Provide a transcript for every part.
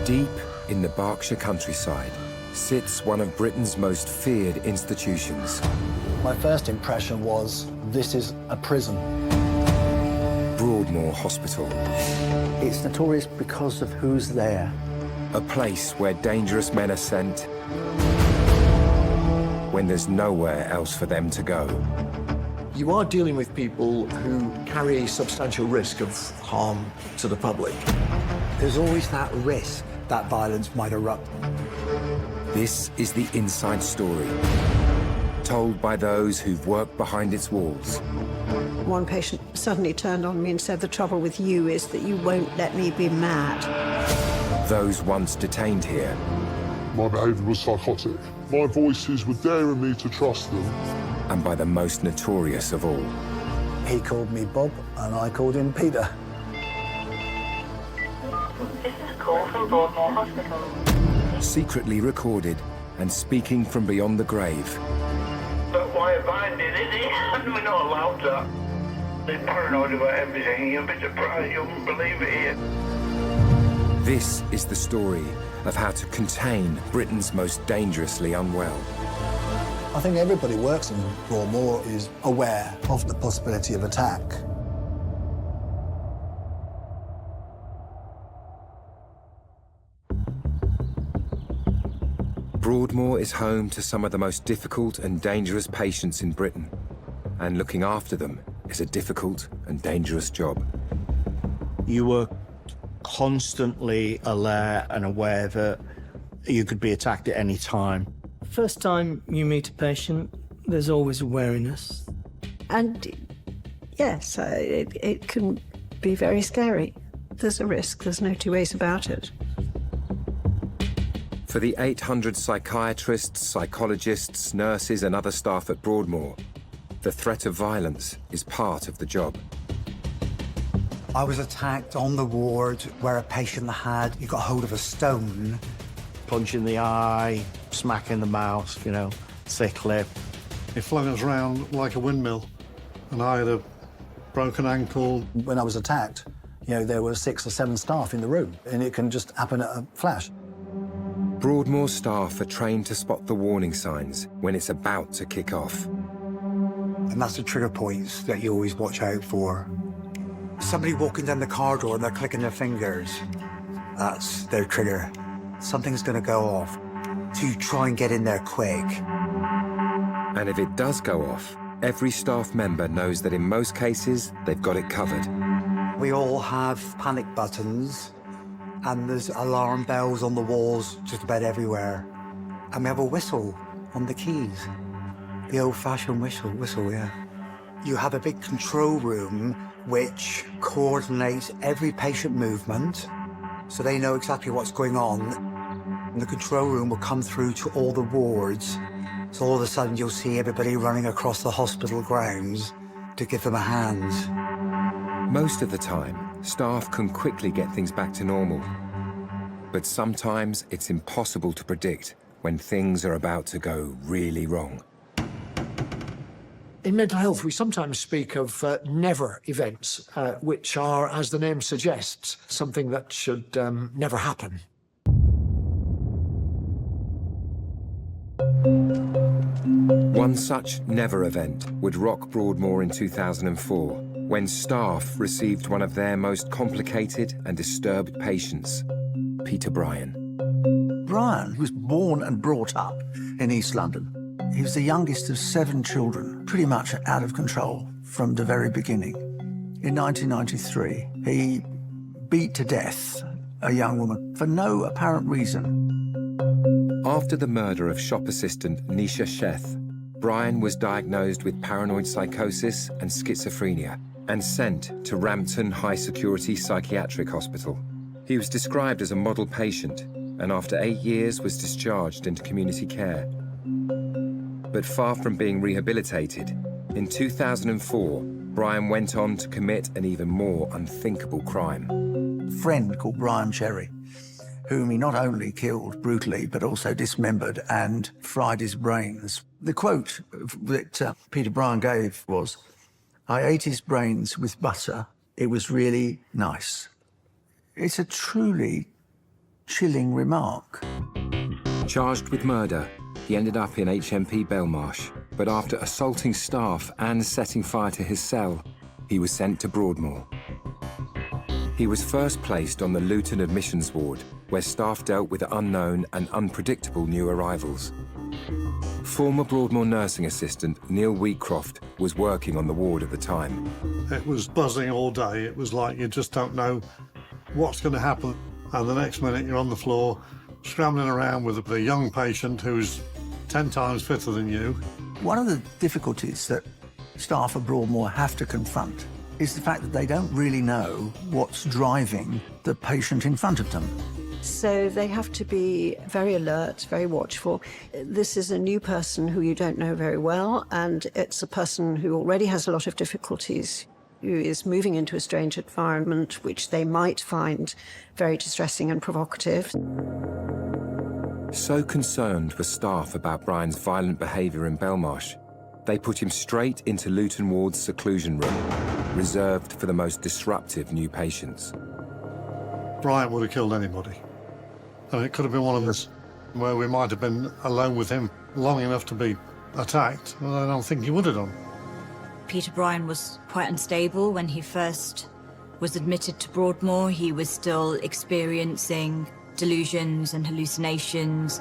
Deep in the Berkshire countryside sits one of Britain's most feared institutions. My first impression was, this is a prison. Broadmoor Hospital. It's notorious because of who's there. A place where dangerous men are sent when there's nowhere else for them to go. You are dealing with people who carry a substantial risk of harm to the public. There's always that risk that violence might erupt. This is the inside story, told by those who've worked behind its walls. One patient suddenly turned on me and said, "The trouble with you is that you won't let me be mad." Those once detained here. My behaviour was psychotic. My voices were daring me to trust them. And by the most notorious of all. He called me Bob, and I called him Peter. This is a call from Broadmoor Hospital. Secretly recorded and speaking from beyond the grave. But why have I did it? We're not allowed that. They're paranoid about everything. You'll be surprised. You won't believe it here. This is the story of how to contain Britain's most dangerously unwell. I think everybody who works in Broadmoor is aware of the possibility of attack. Broadmoor is home to some of the most difficult and dangerous patients in Britain, and looking after them is a difficult and dangerous job. You were constantly alert and aware that you could be attacked at any time. First time you meet a patient, there's always a wariness. And yes, it can be very scary. There's a risk, there's no two ways about it. For the 800 psychiatrists, psychologists, nurses and other staff at Broadmoor, the threat of violence is part of the job. I was attacked on the ward where a patient he got hold of a stone. Punch in the eye, smack in the mouth, you know, thick lip. He flung us round like a windmill, and I had a broken ankle. When I was attacked, you know, there were 6 or 7 staff in the room, and it can just happen at a flash. Broadmoor staff are trained to spot the warning signs when it's about to kick off. And that's the trigger points that you always watch out for. Somebody walking down the corridor and they're clicking their fingers. That's their trigger. Something's going to go off. So you try and get in there quick. And if it does go off, every staff member knows that in most cases, they've got it covered. We all have panic buttons, and there's alarm bells on the walls just about everywhere. And we have a whistle on the keys. The old-fashioned whistle, yeah. You have a big control room which coordinates every patient movement, so they know exactly what's going on. And the control room will come through to all the wards, so all of a sudden you'll see everybody running across the hospital grounds to give them a hand. Most of the time, staff can quickly get things back to normal. But sometimes it's impossible to predict when things are about to go really wrong. In mental health, we sometimes speak of never events, which are, as the name suggests, something that should never happen. One such never event would rock Broadmoor in 2004, when staff received one of their most complicated and disturbed patients, Peter Bryan. Brian was born and brought up in East London. He was the youngest of 7 children, pretty much out of control from the very beginning. In 1993, he beat to death a young woman for no apparent reason. After the murder of shop assistant Nisha Sheth, Brian was diagnosed with paranoid psychosis and schizophrenia and sent to Rampton High Security Psychiatric Hospital. He was described as a model patient and after 8 years was discharged into community care. But far from being rehabilitated, in 2004, Brian went on to commit an even more unthinkable crime. A friend called Brian Cherry, whom he not only killed brutally, but also dismembered and fried his brains. The quote that Peter Bryan gave was, "I ate his brains with butter. It was really nice." It's a truly chilling remark. Charged with murder, he ended up in HMP Belmarsh, but after assaulting staff and setting fire to his cell, he was sent to Broadmoor. He was first placed on the Luton admissions ward, where staff dealt with unknown and unpredictable new arrivals. Former Broadmoor nursing assistant Neil Wheatcroft was working on the ward at the time. It was buzzing all day. It was like you just don't know what's going to happen. And the next minute you're on the floor, scrambling around with a young patient who's 10 times fitter than you. One of the difficulties that staff at Broadmoor have to confront is the fact that they don't really know what's driving the patient in front of them. So they have to be very alert, very watchful. This is a new person who you don't know very well, and it's a person who already has a lot of difficulties, who is moving into a strange environment, which they might find very distressing and provocative. So concerned were staff about Brian's violent behaviour in Belmarsh, they put him straight into Luton Ward's seclusion room, reserved for the most disruptive new patients. Brian would have killed anybody. And it could have been one of us where we might have been alone with him long enough to be attacked, and I don't think he would have done. Peter Bryan was quite unstable when he first was admitted to Broadmoor. He was still experiencing delusions and hallucinations.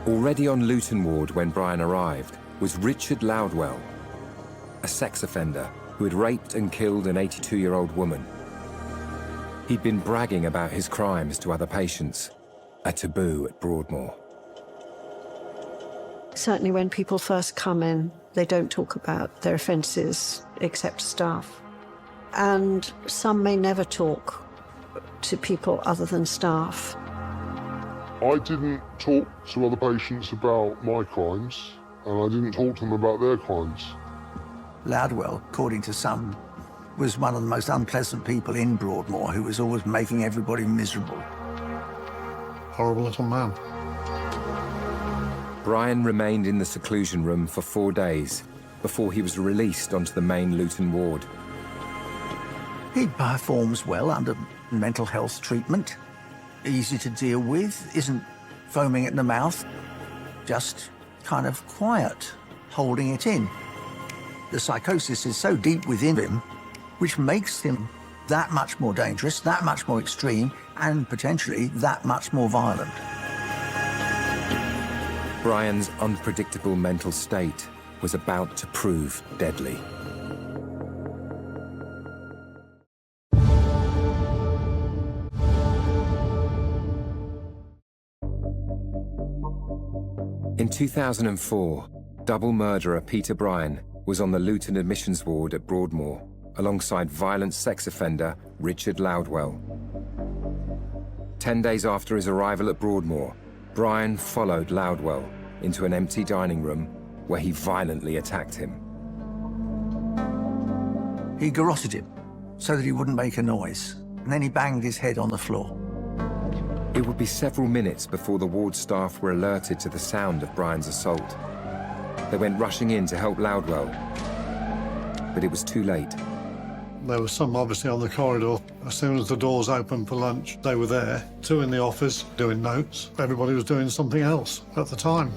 Already on Luton Ward when Brian arrived was Richard Loudwell, a sex offender who had raped and killed an 82-year-old woman. He'd been bragging about his crimes to other patients, a taboo at Broadmoor. Certainly when people first come in, they don't talk about their offences except staff. And some may never talk to people other than staff. I didn't talk to other patients about my crimes, and I didn't talk to them about their crimes. Loudwell, according to some, was one of the most unpleasant people in Broadmoor, who was always making everybody miserable. Horrible little man. Brian remained in the seclusion room for 4 days before he was released onto the main Luton ward. He performs well under mental health treatment. Easy to deal with, isn't foaming at the mouth, just kind of quiet, holding it in. The psychosis is so deep within him, which makes him that much more dangerous, that much more extreme, and potentially that much more violent. Brian's unpredictable mental state was about to prove deadly. In 2004, double murderer Peter Bryan was on the Luton admissions ward at Broadmoor, alongside violent sex offender Richard Loudwell. 10 days after his arrival at Broadmoor, Bryan followed Loudwell into an empty dining room where he violently attacked him. He garroted him so that he wouldn't make a noise, and then he banged his head on the floor. It would be several minutes before the ward staff were alerted to the sound of Brian's assault. They went rushing in to help Loudwell, but it was too late. There was some obviously on the corridor. As soon as the doors opened for lunch, they were there. 2 in the office doing notes. Everybody was doing something else at the time.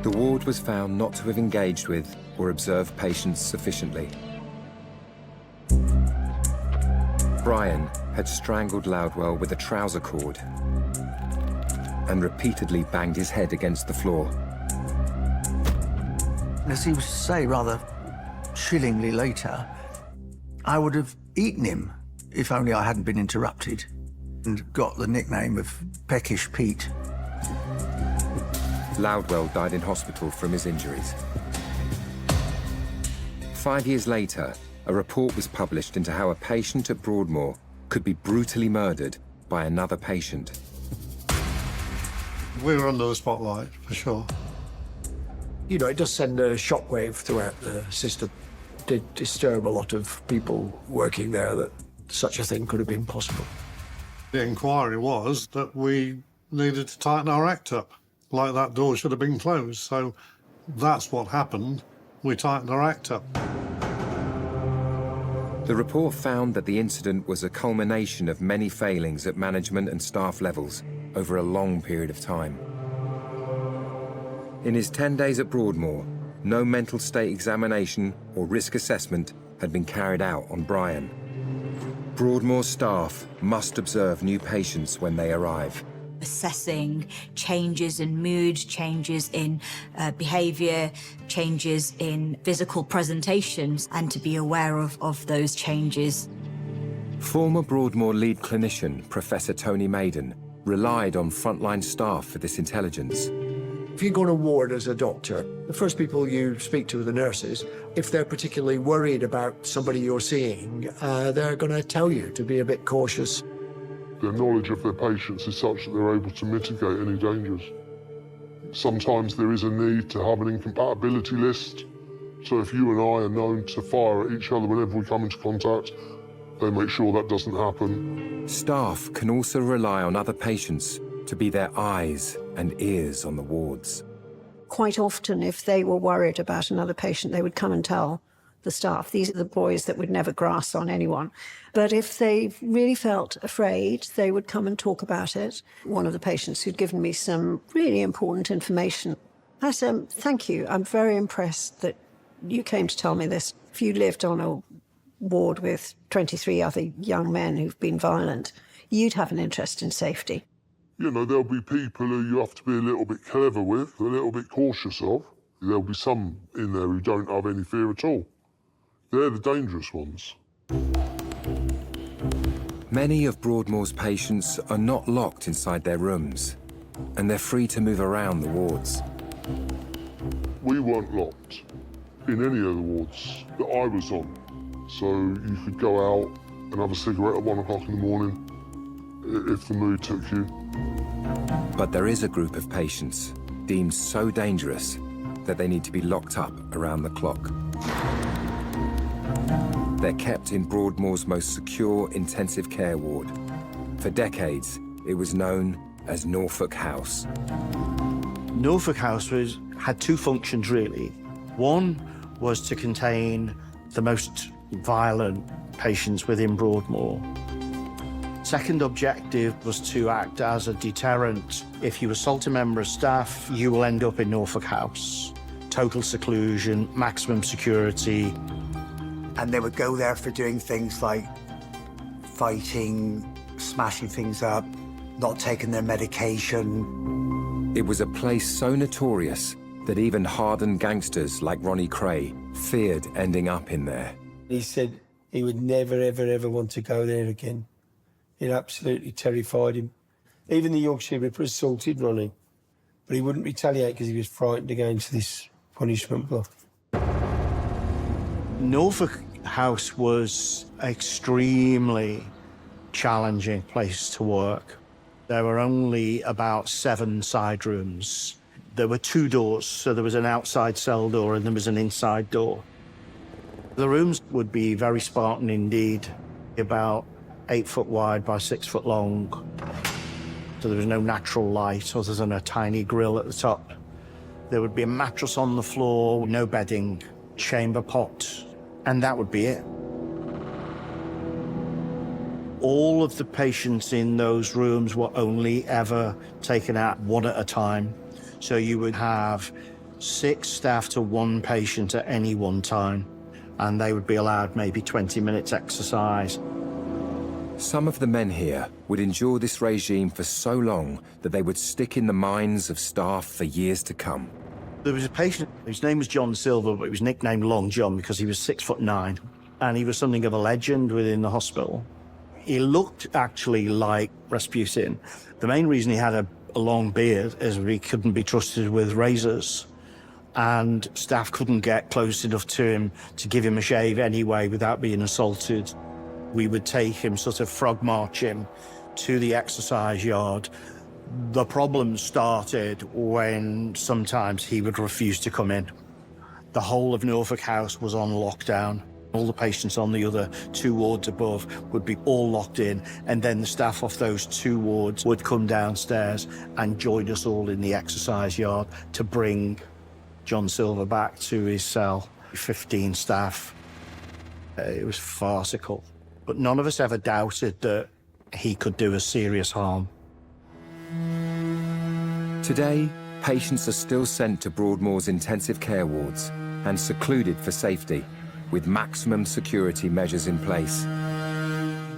The ward was found not to have engaged with or observed patients sufficiently. Brian had strangled Loudwell with a trouser cord and repeatedly banged his head against the floor. As he was to say rather chillingly later, I would have eaten him if only I hadn't been interrupted and got the nickname of Peckish Pete. Loudwell died in hospital from his injuries. 5 years later, a report was published into how a patient at Broadmoor could be brutally murdered by another patient. We were under the spotlight, for sure. You know, it does send a shockwave throughout the system. It did disturb a lot of people working there that such a thing could have been possible. The inquiry was that we needed to tighten our act up, like that door should have been closed. So that's what happened. We tightened our act up. The report found that the incident was a culmination of many failings at management and staff levels over a long period of time. In his 10 days at Broadmoor, no mental state examination or risk assessment had been carried out on Brian. Broadmoor staff must observe new patients when they arrive. Assessing changes in mood, changes in behaviour, changes in physical presentations, and to be aware of those changes. Former Broadmoor lead clinician, Professor Tony Maiden, relied on frontline staff for this intelligence. If you go on a ward as a doctor, the first people you speak to are the nurses. If they're particularly worried about somebody you're seeing, they're going to tell you to be a bit cautious. Their knowledge of their patients is such that they're able to mitigate any dangers. Sometimes there is a need to have an incompatibility list. So if you and I are known to fire at each other whenever we come into contact, they make sure that doesn't happen. Staff can also rely on other patients to be their eyes and ears on the wards. Quite often, if they were worried about another patient, they would come and tell the staff. These are the boys that would never grass on anyone. But if they really felt afraid, they would come and talk about it. One of the patients who'd given me some really important information, I said, thank you, I'm very impressed that you came to tell me this. If you lived on a ward with 23 other young men who've been violent, you'd have an interest in safety. You know, there'll be people who you have to be a little bit clever with, a little bit cautious of. There'll be some in there who don't have any fear at all. They're the dangerous ones. Many of Broadmoor's patients are not locked inside their rooms, and they're free to move around the wards. We weren't locked in any of the wards that I was on. So you could go out and have a cigarette at 1 o'clock in the morning if the mood took you. But there is a group of patients deemed so dangerous that they need to be locked up around the clock. They're kept in Broadmoor's most secure intensive care ward. For decades, it was known as Norfolk House. Norfolk House had two functions, really. One was to contain the most violent patients within Broadmoor. Second objective was to act as a deterrent. If you assault a member of staff, you will end up in Norfolk House. Total seclusion, maximum security. And they would go there for doing things like fighting, smashing things up, not taking their medication. It was a place so notorious that even hardened gangsters like Ronnie Cray feared ending up in there. He said he would never, ever, ever want to go there again. It absolutely terrified him. Even the Yorkshire Ripper assaulted Ronnie, but he wouldn't retaliate because he was frightened to go into this punishment block. Norfolk House was an extremely challenging place to work. There were only about 7 side rooms. There were 2 doors, so there was an outside cell door and there was an inside door. The rooms would be very Spartan indeed, about 8 foot wide by 6 foot long. So there was no natural light other than a tiny grill at the top. There would be a mattress on the floor, no bedding, chamber pot, and that would be it. All of the patients in those rooms were only ever taken out 1 at a time. So you would have 6 staff to 1 patient at any one time, and they would be allowed maybe 20 minutes exercise. Some of the men here would endure this regime for so long that they would stick in the minds of staff for years to come. There was a patient, his name was John Silver, but he was nicknamed Long John because he was 6'9", and he was something of a legend within the hospital. He looked actually like Rasputin. The main reason he had a long beard is he couldn't be trusted with razors, and staff couldn't get close enough to him to give him a shave anyway without being assaulted. We would take him, sort of frog march him to the exercise yard. The problem started when sometimes he would refuse to come in. The whole of Norfolk House was on lockdown. All the patients on the other 2 wards above would be all locked in, and then the staff off those 2 wards would come downstairs and join us all in the exercise yard to bring John Silver back to his cell. 15 staff. It was farcical. But none of us ever doubted that he could do us serious harm. Today, patients are still sent to Broadmoor's intensive care wards and secluded for safety, with maximum security measures in place.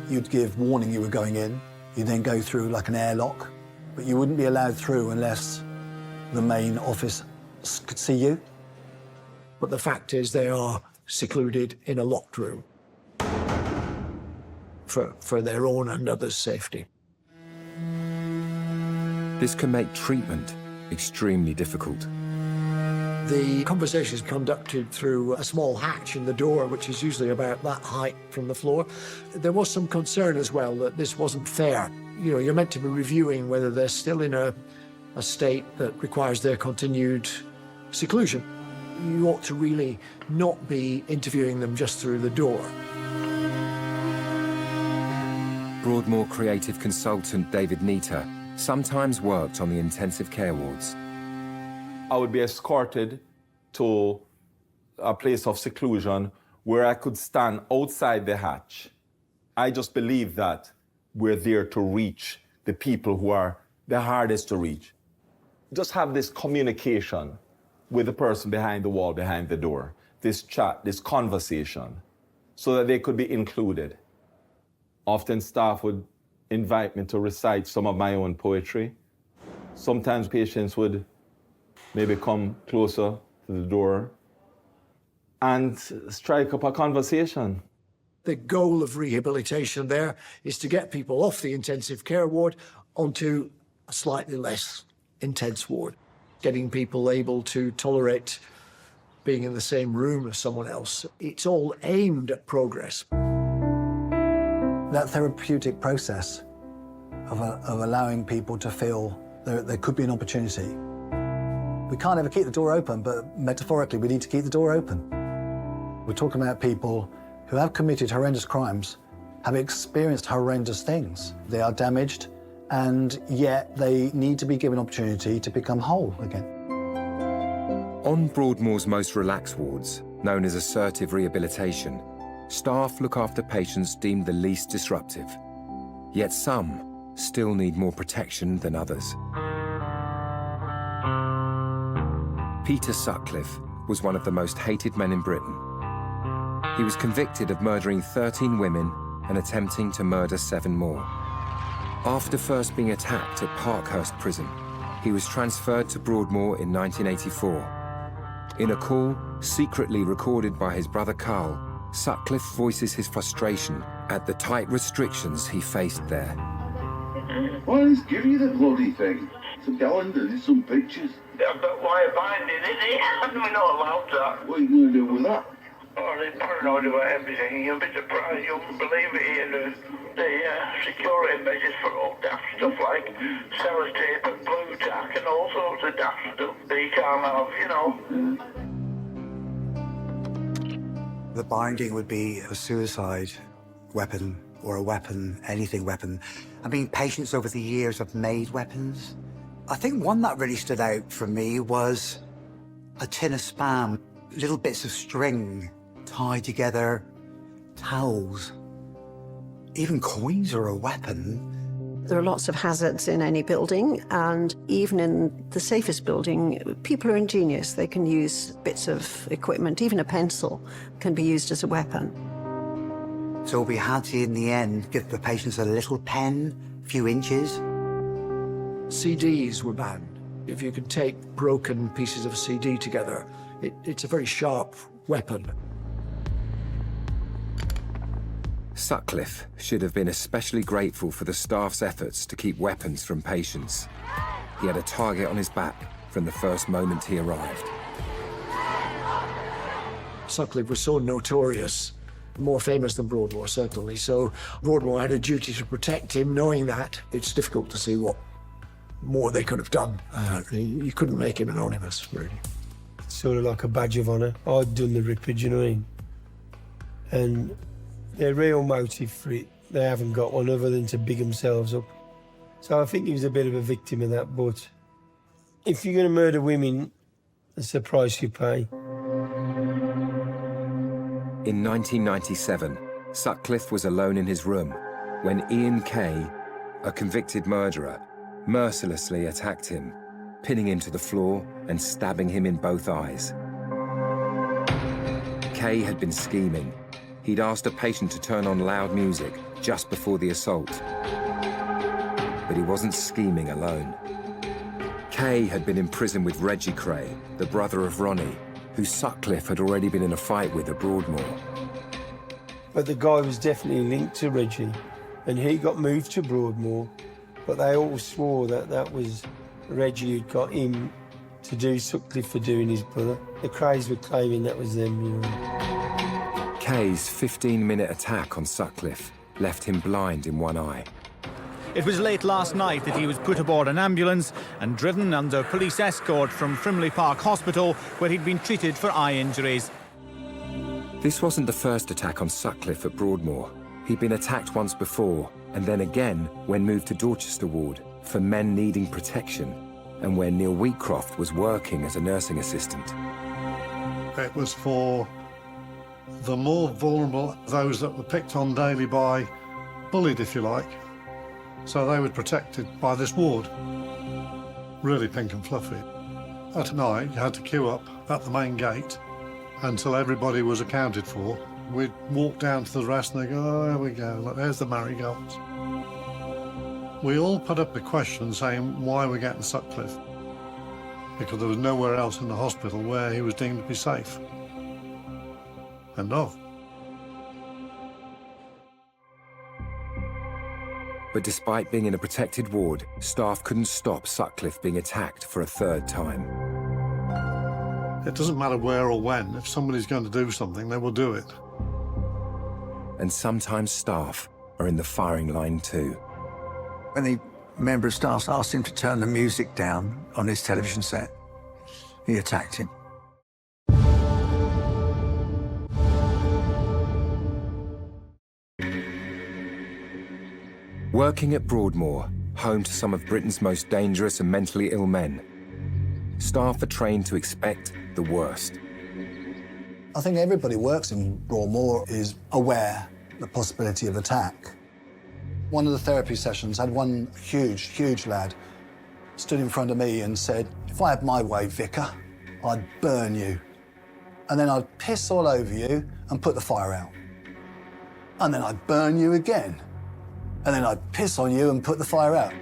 You'd give warning you were going in. You'd then go through like an airlock, but you wouldn't be allowed through unless the main office could see you. But the fact is they are secluded in a locked room for their own and others' safety. This can make treatment extremely difficult. The conversation is conducted through a small hatch in the door, which is usually about that height from the floor. There was some concern as well that this wasn't fair. You know, you're meant to be reviewing whether they're still in a state that requires their continued seclusion. You ought to really not be interviewing them just through the door. Broadmoor creative consultant David Neater sometimes worked on the intensive care wards. I would be escorted to a place of seclusion where I could stand outside the hatch. I just believe that we're there to reach the people who are the hardest to reach. Just have this communication with the person behind the wall, behind the door, this chat, this conversation, so that they could be included. Often staff would invite me to recite some of my own poetry. Sometimes patients would maybe come closer to the door and strike up a conversation. The goal of rehabilitation there is to get people off the intensive care ward onto a slightly less intense ward, getting people able to tolerate being in the same room as someone else. It's all aimed at progress. That therapeutic process of allowing people to feel there could be an opportunity. We can't ever keep the door open, but metaphorically, we need to keep the door open. We're talking about people who have committed horrendous crimes, have experienced horrendous things. They are damaged, and yet they need to be given opportunity to become whole again. On Broadmoor's most relaxed wards, known as assertive rehabilitation, staff look after patients deemed the least disruptive. Yet some still need more protection than others. Peter Sutcliffe was one of the most hated men in Britain. He was convicted of murdering 13 women and attempting to murder 7 more. After first being attacked at Parkhurst Prison, he was transferred to Broadmoor in 1984. In a call secretly recorded by his brother Carl, Sutcliffe voices his frustration at the tight restrictions he faced there. Well, he's giving you the bloody thing. It's a calendar, there's some pictures. Yeah, but why bind it, is he? We're not allowed that. What are you going to do with that? Oh, they're paranoid about everything. You'll be surprised. You won't believe it here. The security measures for all daft stuff like sellotape and blue tack and all sorts of daft stuff that you can't have, you know. The binding would be a suicide weapon or a weapon, anything weapon. I mean, patients over the years have made weapons. I think one that really stood out for me was a tin of Spam, little bits of string tied together, towels. Even coins are a weapon. There are lots of hazards in any building, and even in the safest building, people are ingenious. They can use bits of equipment, even a pencil can be used as a weapon. So we had to, in the end, give the patients a little pen, a few inches. CDs were banned. If you can take broken pieces of CD together, it's a very sharp weapon. Sutcliffe should have been especially grateful for the staff's efforts to keep weapons from patients. He had a target on his back from the first moment he arrived. Sutcliffe was so notorious, more famous than Broadmoor, certainly, so Broadmoor had a duty to protect him. Knowing that, it's difficult to see what more they could have done. You couldn't make him anonymous, really. Sort of like a badge of honour. I'd done the Ripper, do you know what I mean? And their real motive for it, they haven't got one other than to big themselves up. So I think he was a bit of a victim of that, but if you're going to murder women, that's the price you pay. In 1997, Sutcliffe was alone in his room when Ian Kay, a convicted murderer, mercilessly attacked him, pinning him to the floor and stabbing him in both eyes. Kay had been scheming. He'd asked a patient to turn on loud music just before the assault. But he wasn't scheming alone. Kay had been in prison with Reggie Cray, the brother of Ronnie, who Sutcliffe had already been in a fight with at Broadmoor. But the guy was definitely linked to Reggie, and he got moved to Broadmoor, but they all swore that that was Reggie who'd got him to do Sutcliffe for doing his brother. The Crays were claiming that was them, you know. Kay's 15-minute attack on Sutcliffe left him blind in one eye. It was late last night that he was put aboard an ambulance and driven under police escort from Frimley Park Hospital, where he'd been treated for eye injuries. This wasn't the first attack on Sutcliffe at Broadmoor. He'd been attacked once before, and then again when moved to Dorchester Ward for men needing protection, and where Neil Wheatcroft was working as a nursing assistant. It was for the more vulnerable, those that were picked on daily by, bullied if you like. So they were protected by this ward. Really pink and fluffy. At night, you had to queue up at the main gate until everybody was accounted for. We'd walk down to the rest and they go, oh, there we go, look, there's the marigolds. We all put up a question saying why we're getting Sutcliffe, because there was nowhere else in the hospital where he was deemed to be safe. End of. But despite being in a protected ward, staff couldn't stop Sutcliffe being attacked for a third time. It doesn't matter where or when. If somebody's going to do something, they will do it. And sometimes staff are in the firing line too. When the member of staff asked him to turn the music down on his television set, he attacked him. Working at Broadmoor, home to some of Britain's most dangerous and mentally ill men, staff are trained to expect the worst. I think everybody who works in Broadmoor is aware of the possibility of attack. One of the therapy sessions had one huge lad stood in front of me and said, if I had my way, Vicar, I'd burn you. And then I'd piss all over you and put the fire out. And then I'd burn you again. And then I'd piss on you and put the fire out.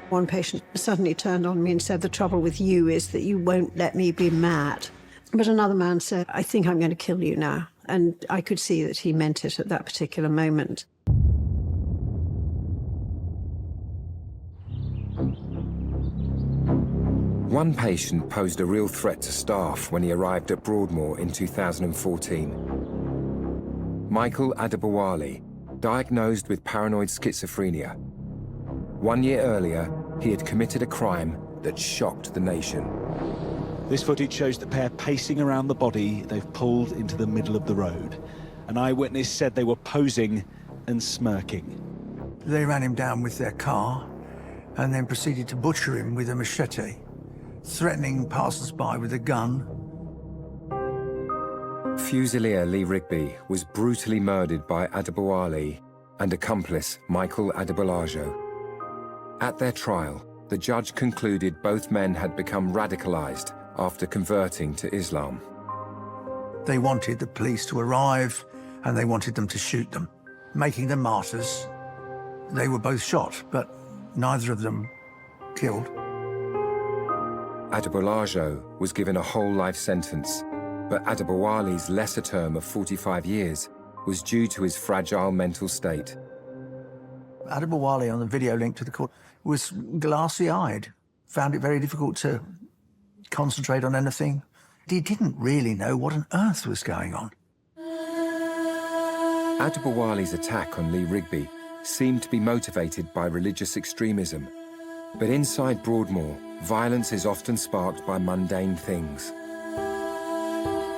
One patient suddenly turned on me and said, the trouble with you is that you won't let me be mad. But another man said, I think I'm going to kill you now. And I could see that he meant it at that particular moment. One patient posed a real threat to staff when he arrived at Broadmoor in 2014. Michael Adebowale, diagnosed with paranoid schizophrenia. 1 year earlier, he had committed a crime that shocked the nation. This footage shows the pair pacing around the body they've pulled into the middle of the road. An eyewitness said they were posing and smirking. They ran him down with their car and then proceeded to butcher him with a machete, threatening passers-by with a gun. Fusilier Lee Rigby was brutally murdered by Adebowale and accomplice Michael Adebowale. At their trial, the judge concluded both men had become radicalized after converting to Islam. They wanted the police to arrive and they wanted them to shoot them, making them martyrs. They were both shot, but neither of them killed. Adebowale was given a whole life sentence, but Adebowale's lesser term of 45 years was due to his fragile mental state. Adebowale, on the video link to the court, was glassy-eyed, found it very difficult to concentrate on anything. He didn't really know what on earth was going on. Adebowale's attack on Lee Rigby seemed to be motivated by religious extremism. But inside Broadmoor, violence is often sparked by mundane things.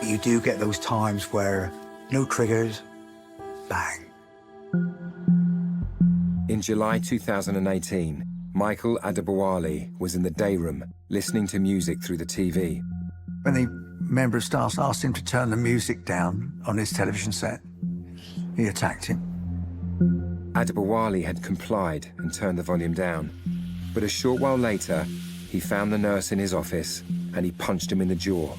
You do get those times where no triggers, bang. In July 2018, Michael Adebowale was in the day room, listening to music through the TV. When the member of staff asked him to turn the music down on his television set. He attacked him. Adebowale had complied and turned the volume down, but a short while later, he found the nurse in his office and he punched him in the jaw,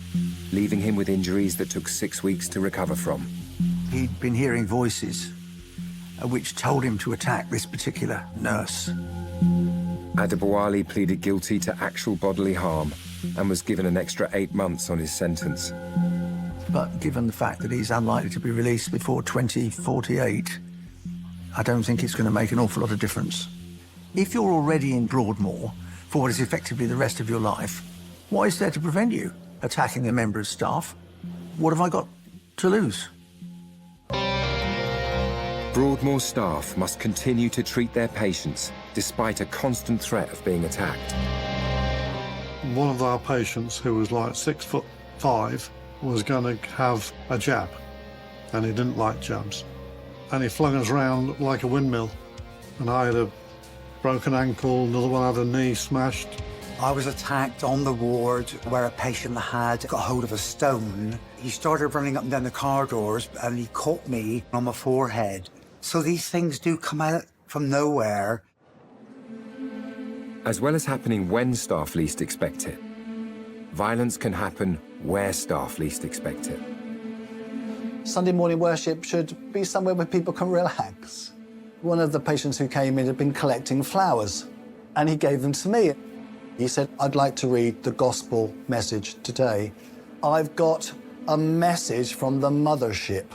leaving him with injuries that took 6 weeks to recover from. He'd been hearing voices which told him to attack this particular nurse. Adebowale pleaded guilty to actual bodily harm and was given an extra 8 months on his sentence. But given the fact that he's unlikely to be released before 2048, I don't think it's going to make an awful lot of difference. If you're already in Broadmoor for what is effectively the rest of your life, what is there to prevent you attacking a member of staff? What have I got to lose? Broadmoor staff must continue to treat their patients despite a constant threat of being attacked. One of our patients, who was like 6'5", was going to have a jab, and he didn't like jabs. And he flung us round like a windmill, and I had a broken ankle, another one had a knee smashed. I was attacked on the ward where a patient had got hold of a stone. He started running up and down the corridors and he caught me on my forehead. So these things do come out from nowhere. As well as happening when staff least expect it, violence can happen where staff least expect it. Sunday morning worship should be somewhere where people can relax. One of the patients who came in had been collecting flowers, and he gave them to me. He said, "I'd like to read the gospel message today. I've got a message from the mothership."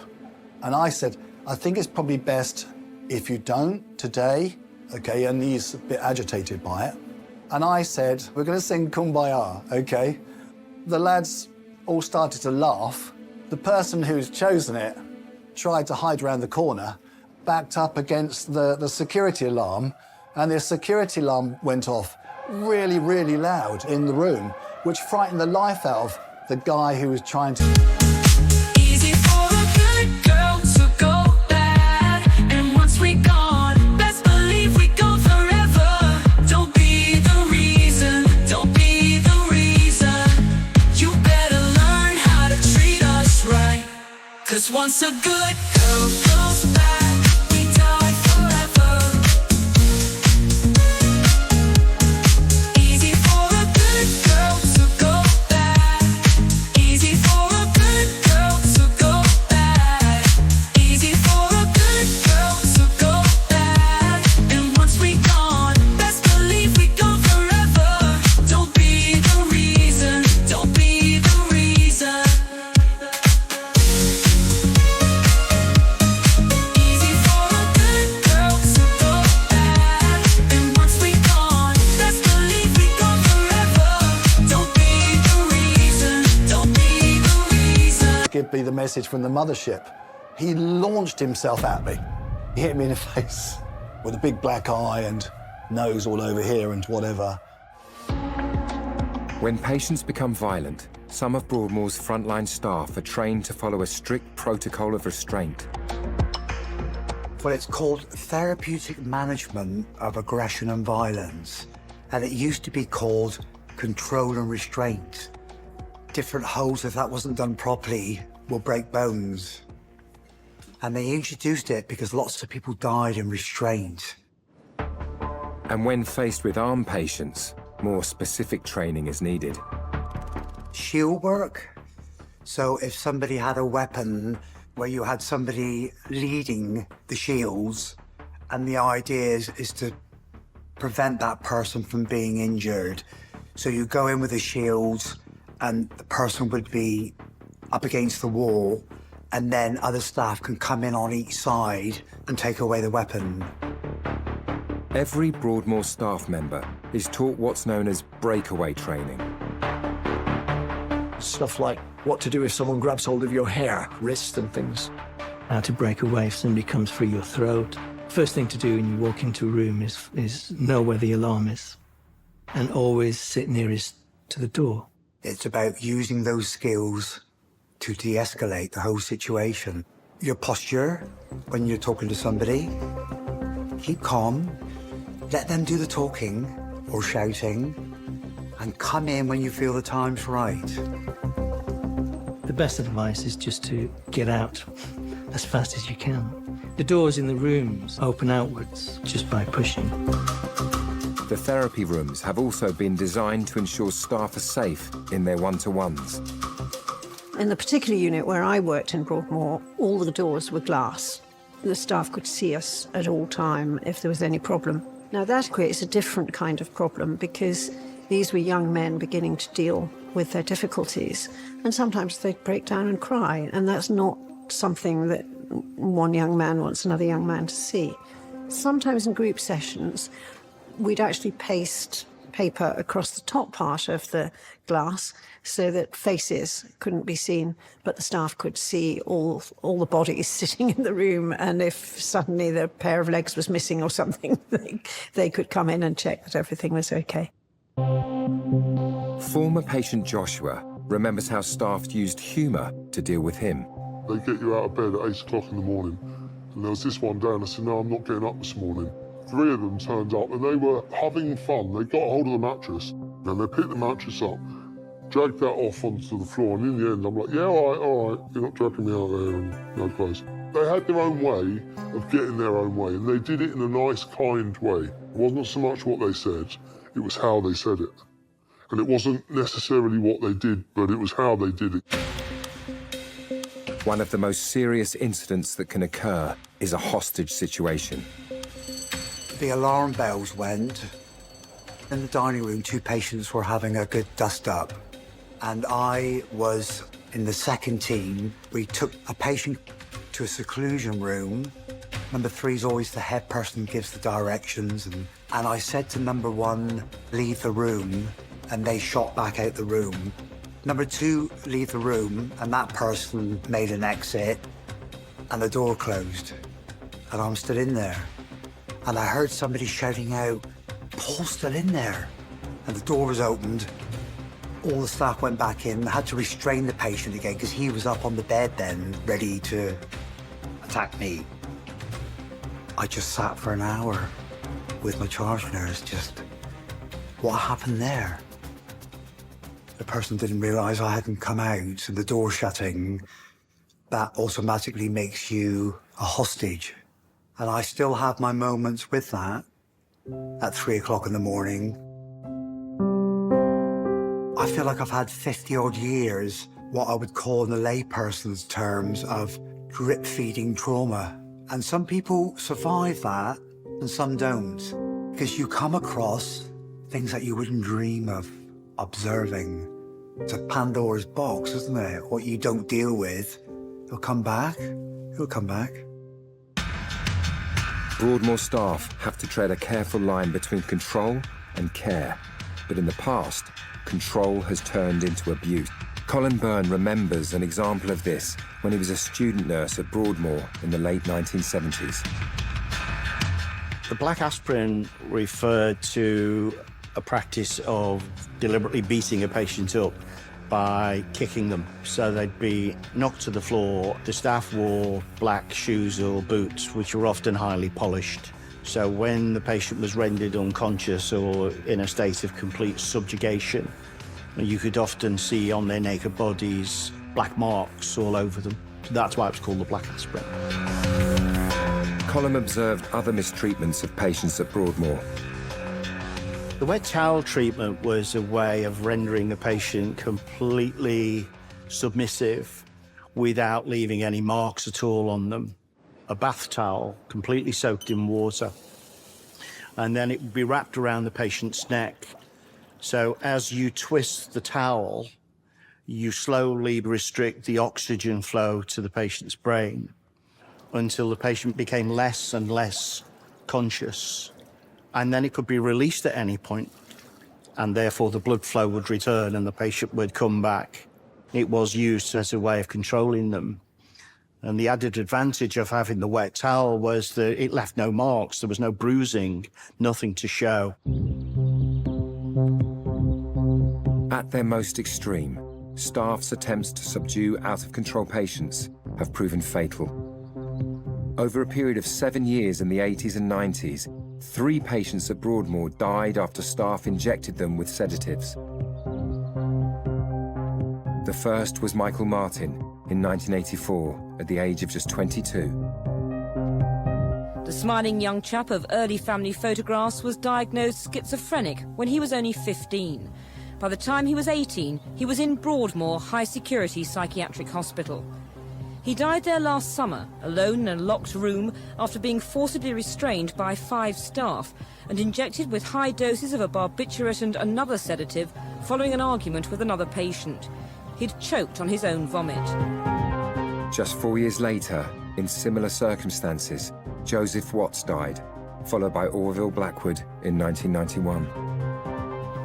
And I said, "I think it's probably best if you don't today." Okay, and he's a bit agitated by it. And I said, "We're going to sing Kumbaya, okay?" The lads all started to laugh. The person who's chosen it tried to hide around the corner, backed up against the security alarm, and the security alarm went off really, really loud in the room, which frightened the life out of the guy who was trying to... Easy for a good girl to go bad, and once we gone, best believe we go forever. Don't be the reason, don't be the reason. You better learn how to treat us right, 'cause once a good girl goes bad, we die forever. Easy for a good girl to go bad. Easy for a good girl to go bad. Easy for a good girl to go bad. And once we gone, best believe we go forever. Don't be the reason, don't be the reason. Easy for a good girl to go bad. And once we gone, best believe we go forever. Don't be the reason, don't be the reason. Give me the message from the mothership. He launched himself at me. He hit me in the face with a big black eye and nose all over here and whatever. When patients become violent, some of Broadmoor's frontline staff are trained to follow a strict protocol of restraint. Well, it's called therapeutic management of aggression and violence, and it used to be called control and restraint. Different holds, if that wasn't done properly, will break bones. And they introduced it because lots of people died in restraint. And when faced with armed patients, more specific training is needed. Shield work. So if somebody had a weapon where you had somebody leading the shields, and the idea is to prevent that person from being injured. So you go in with the shields and the person would be up against the wall, and then other staff can come in on each side and take away the weapon. Every Broadmoor staff member is taught what's known as breakaway training. Stuff like what to do if someone grabs hold of your hair, wrist and things. How to break away if somebody comes through your throat. First thing to do when you walk into a room is know where the alarm is, and always sit nearest to the door. It's about using those skills to de-escalate the whole situation. Your posture when you're talking to somebody, keep calm, let them do the talking or shouting, and come in when you feel the time's right. The best advice is just to get out as fast as you can. The doors in the rooms open outwards just by pushing. The therapy rooms have also been designed to ensure staff are safe in their one-to-ones. In the particular unit where I worked in Broadmoor, all the doors were glass. The staff could see us at all time if there was any problem. Now that creates a different kind of problem because these were young men beginning to deal with their difficulties, and sometimes they'd break down and cry, and that's not something that one young man wants another young man to see. Sometimes in group sessions, we'd actually paste paper across the top part of the glass so that faces couldn't be seen, but the staff could see all the bodies sitting in the room, and if suddenly the pair of legs was missing or something, they could come in and check that everything was okay. Former patient Joshua remembers how staff used humour to deal with him. They get you out of bed at 8 o'clock in the morning, and there was this one down. I said, no, I'm not getting up this morning. 3 of them turned up, and they were having fun. They got hold of the mattress, and they picked the mattress up, dragged that off onto the floor, and in the end, I'm like, yeah, all right, you're not dragging me out there, and no clothes. They had their own way of getting their own way, and they did it in a nice, kind way. It wasn't so much what they said, it was how they said it. And it wasn't necessarily what they did, but it was how they did it. One of the most serious incidents that can occur is a hostage situation. The alarm bells went. In the dining room, 2 patients were having a good dust-up, and I was in the second team. We took a patient to a seclusion room. Number 3 is always the head person, gives the directions, and I said to number 1, leave the room, and they shot back out the room. Number 2, leave the room, and that person made an exit, and the door closed, and I'm still in there. And I heard somebody shouting out, Paul's still in there. And the door was opened. All the staff went back in. I had to restrain the patient again because he was up on the bed then, ready to attack me. I just sat for an hour with my charge nurse, just, what happened there? The person didn't realize I hadn't come out, and the door shutting, that automatically makes you a hostage. And I still have my moments with that at 3 o'clock in the morning. I feel like I've had 50-odd years, what I would call in the layperson's terms of drip-feeding trauma. And some people survive that and some don't, because you come across things that you wouldn't dream of observing. It's a Pandora's box, isn't it? What you don't deal with, it'll come back. It'll come back. Broadmoor staff have to tread a careful line between control and care. But in the past, control has turned into abuse. Colin Byrne remembers an example of this when he was a student nurse at Broadmoor in the late 1970s. The black aspirin referred to a practice of deliberately beating a patient up by kicking them. So they'd be knocked to the floor. The staff wore black shoes or boots, which were often highly polished. So when the patient was rendered unconscious or in a state of complete subjugation, you could often see on their naked bodies black marks all over them. That's why it was called the black aspirin. Colin observed other mistreatments of patients at Broadmoor. The wet towel treatment was a way of rendering the patient completely submissive without leaving any marks at all on them. A bath towel, completely soaked in water. And then it would be wrapped around the patient's neck. So as you twist the towel, you slowly restrict the oxygen flow to the patient's brain until the patient became less and less conscious. And then it could be released at any point, and therefore the blood flow would return and the patient would come back. It was used as a way of controlling them. And the added advantage of having the wet towel was that it left no marks, there was no bruising, nothing to show. At their most extreme, staff's attempts to subdue out-of-control patients have proven fatal. Over a period of 7 years in the 80s and 90s, 3 patients at Broadmoor died after staff injected them with sedatives. The first was Michael Martin in 1984 at the age of just 22. The smiling young chap of early family photographs was diagnosed schizophrenic when he was only 15. By the time he was 18, he was in Broadmoor High Security Psychiatric Hospital. He died there last summer, alone in a locked room after being forcibly restrained by 5 staff and injected with high doses of a barbiturate and another sedative following an argument with another patient. He'd choked on his own vomit. Just 4 years later, in similar circumstances, Joseph Watts died, followed by Orville Blackwood in 1991.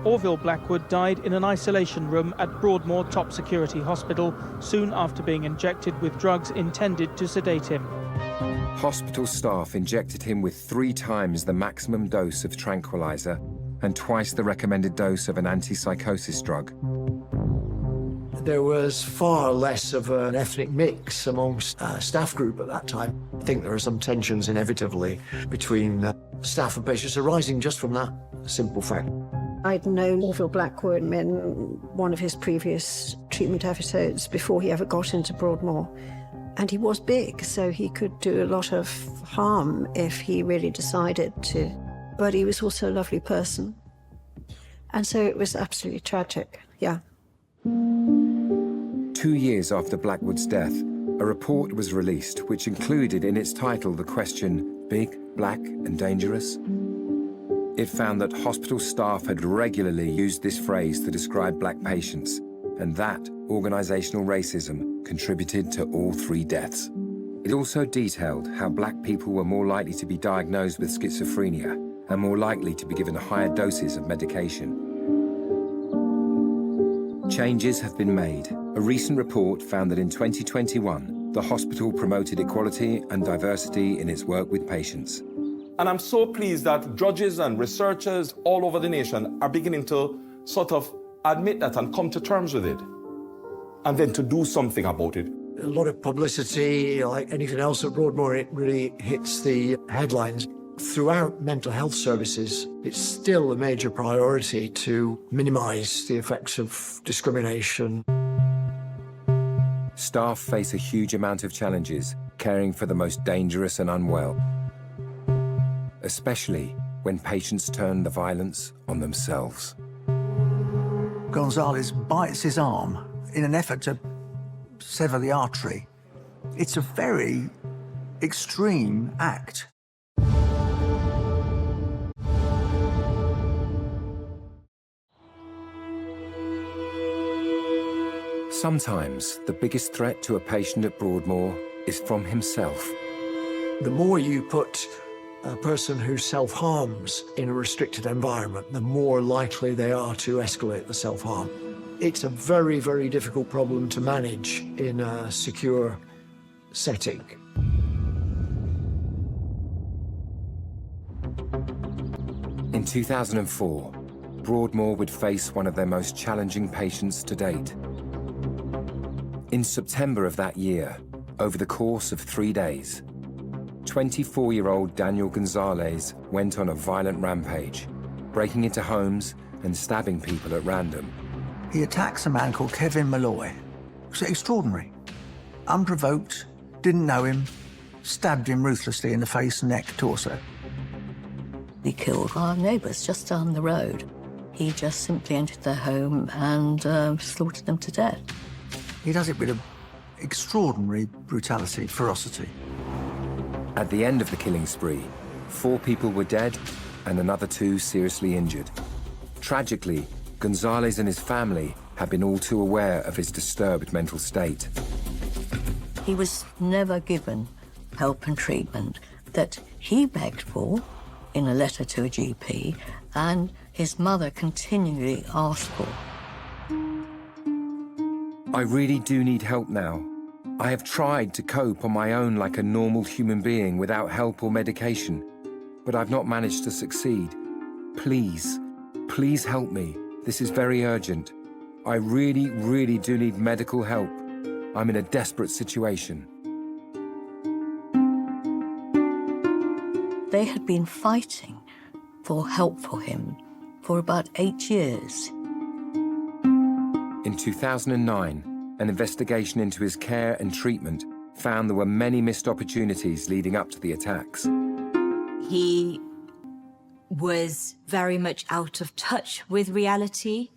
Orville Blackwood died in an isolation room at Broadmoor Top Security Hospital soon after being injected with drugs intended to sedate him. Hospital staff injected him with 3 times the maximum dose of tranquilizer and twice the recommended dose of an antipsychosis drug. There was far less of an ethnic mix amongst staff group at that time. I think there are some tensions inevitably between staff and patients arising just from that simple fact. I'd known Orville Blackwood in one of his previous treatment episodes before he ever got into Broadmoor. And he was big, so he could do a lot of harm if he really decided to. But he was also a lovely person. And so it was absolutely tragic, yeah. 2 years after Blackwood's death, a report was released which included in its title the question, big, black and dangerous. It found that hospital staff had regularly used this phrase to describe black patients, and that organisational racism contributed to all 3 deaths. It also detailed how black people were more likely to be diagnosed with schizophrenia and more likely to be given higher doses of medication. Changes have been made. A recent report found that in 2021, the hospital promoted equality and diversity in its work with patients. And I'm so pleased that judges and researchers all over the nation are beginning to sort of admit that and come to terms with it, and then to do something about it. A lot of publicity, like anything else at Broadmoor, it really hits the headlines. Throughout mental health services, it's still a major priority to minimise the effects of discrimination. Staff face a huge amount of challenges caring for the most dangerous and unwell, especially when patients turn the violence on themselves. Gonzalez bites his arm in an effort to sever the artery. It's a very extreme act. Sometimes the biggest threat to a patient at Broadmoor is from himself. The more you put a person who self-harms in a restricted environment, the more likely they are to escalate the self-harm. It's a very, very difficult problem to manage in a secure setting. In 2004, Broadmoor would face one of their most challenging patients to date. In September of that year, over the course of 3 days, 24-year-old Daniel Gonzalez went on a violent rampage, breaking into homes and stabbing people at random. He attacks a man called Kevin Malloy. It's extraordinary. Unprovoked, didn't know him, stabbed him ruthlessly in the face, neck, torso. He killed our neighbours just down the road. He just simply entered their home and slaughtered them to death. He does it with extraordinary brutality, ferocity. At the end of the killing spree, 4 people were dead and another 2 seriously injured. Tragically, Gonzalez and his family had been all too aware of his disturbed mental state. He was never given help and treatment that he begged for in a letter to a GP, and his mother continually asked for. I really do need help now. I have tried to cope on my own like a normal human being without help or medication, but I've not managed to succeed. Please, please help me. This is very urgent. I really, really do need medical help. I'm in a desperate situation. They had been fighting for help for him for about 8 years. In 2009, An investigation into his care and treatment found there were many missed opportunities leading up to the attacks. He was very much out of touch with reality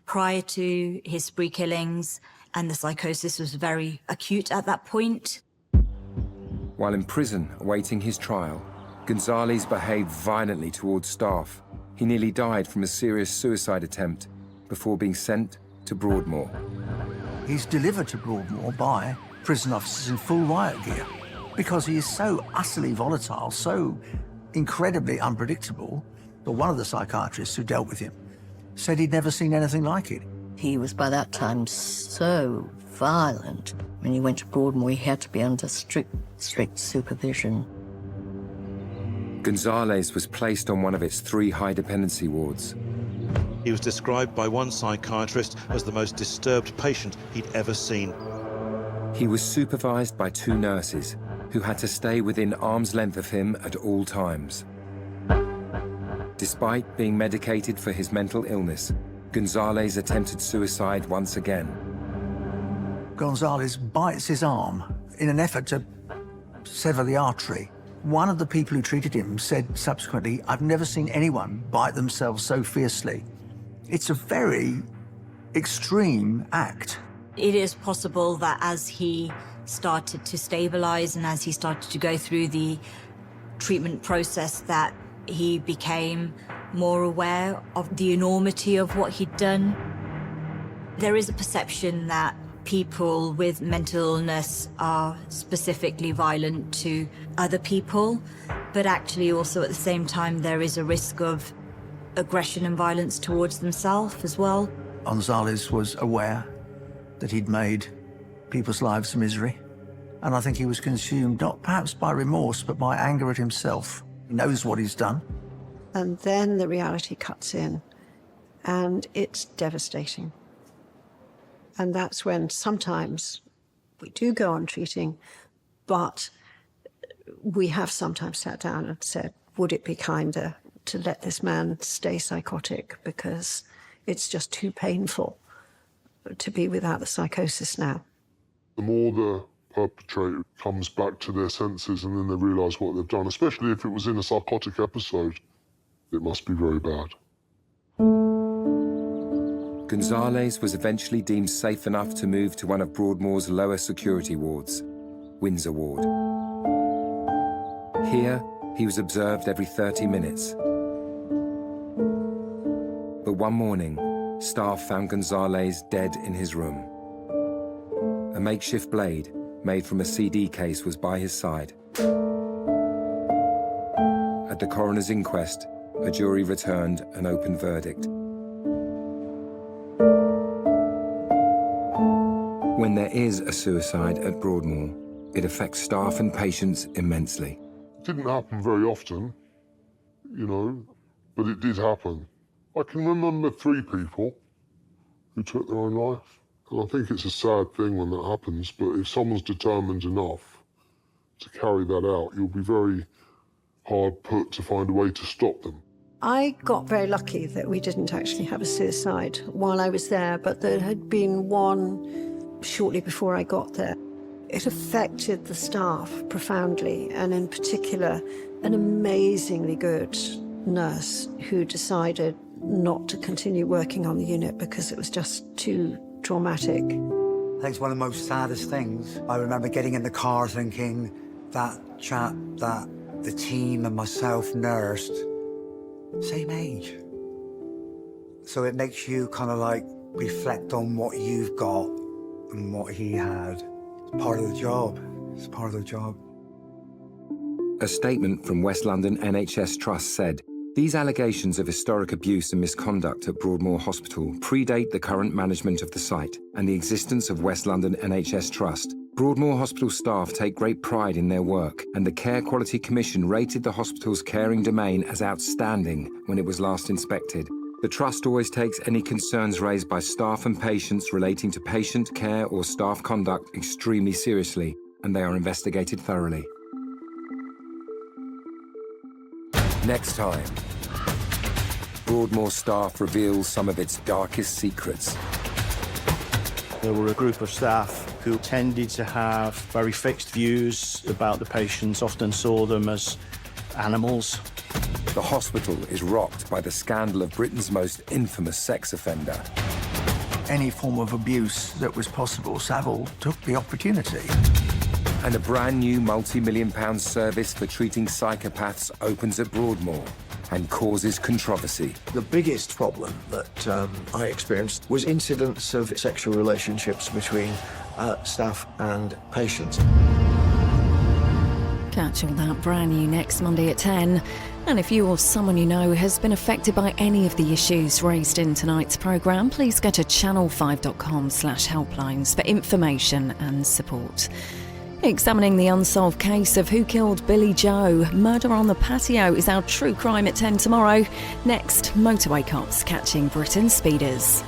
prior to his spree killings, and the psychosis was very acute at that point. While in prison awaiting his trial, Gonzalez behaved violently towards staff. He nearly died from a serious suicide attempt before being sent to Broadmoor. He's delivered to Broadmoor by prison officers in full riot gear because he is so utterly volatile, so incredibly unpredictable, that one of the psychiatrists who dealt with him said he'd never seen anything like it. He was by that time so violent. When he went to Broadmoor, he had to be under strict supervision. Gonzalez was placed on one of its 3 high-dependency wards. He was described by one psychiatrist as the most disturbed patient he'd ever seen. He was supervised by 2 nurses who had to stay within arm's length of him at all times. Despite being medicated for his mental illness, Gonzalez attempted suicide once again. Gonzalez bites his arm in an effort to sever the artery. One of the people who treated him said subsequently, "I've never seen anyone bite themselves so fiercely." It's a very extreme act. It is possible that as he started to stabilize and as he started to go through the treatment process, that he became more aware of the enormity of what he'd done. There is a perception that people with mental illness are specifically violent to other people, but actually also at the same time there is a risk of aggression and violence towards themselves as well. Gonzalez was aware that he'd made people's lives a misery, and I think he was consumed not perhaps by remorse, but by anger at himself. He knows what he's done. And then the reality cuts in, and it's devastating. And that's when sometimes we do go on treating, but we have sometimes sat down and said, would it be kinder to let this man stay psychotic, because it's just too painful to be without the psychosis now. The more the perpetrator comes back to their senses and then they realise what they've done, especially if it was in a psychotic episode, it must be very bad. Gonzalez was eventually deemed safe enough to move to one of Broadmoor's lower security wards, Windsor Ward. Here, he was observed every 30 minutes. But one morning, staff found Gonzalez dead in his room. A makeshift blade made from a CD case was by his side. At the coroner's inquest, a jury returned an open verdict. When there is a suicide at Broadmoor, it affects staff and patients immensely. It didn't happen very often, you know, but it did happen. I can remember 3 people who took their own life, and I think it's a sad thing when that happens, but if someone's determined enough to carry that out, you'll be very hard put to find a way to stop them. I got very lucky that we didn't actually have a suicide while I was there, but there had been one shortly before I got there. It affected the staff profoundly, and in particular, an amazingly good nurse who decided not to continue working on the unit because it was just too traumatic. I think it's one of the most saddest things. I remember getting in the car thinking that chap that the team and myself nursed, same age. So it makes you kind of like reflect on what you've got and what he had. It's part of the job. It's part of the job. A statement from West London NHS Trust said, "These allegations of historic abuse and misconduct at Broadmoor Hospital predate the current management of the site and the existence of West London NHS Trust. Broadmoor Hospital staff take great pride in their work, and the Care Quality Commission rated the hospital's caring domain as outstanding when it was last inspected. The Trust always takes any concerns raised by staff and patients relating to patient care or staff conduct extremely seriously, and they are investigated thoroughly." Next time, Broadmoor staff reveals some of its darkest secrets. There were a group of staff who tended to have very fixed views about the patients, often saw them as animals. The hospital is rocked by the scandal of Britain's most infamous sex offender. Any form of abuse that was possible, Savile took the opportunity. And a brand new multi-million-pound service for treating psychopaths opens at Broadmoor and causes controversy. The biggest problem that I experienced was incidents of sexual relationships between staff and patients. Catch all that brand new next Monday at 10. And if you or someone you know has been affected by any of the issues raised in tonight's programme, please go to channel5.com/helplines for information and support. Examining the unsolved case of who killed Billy Joe, Murder on the Patio is our true crime at 10 tomorrow. Next, motorway cops catching Britain's speeders.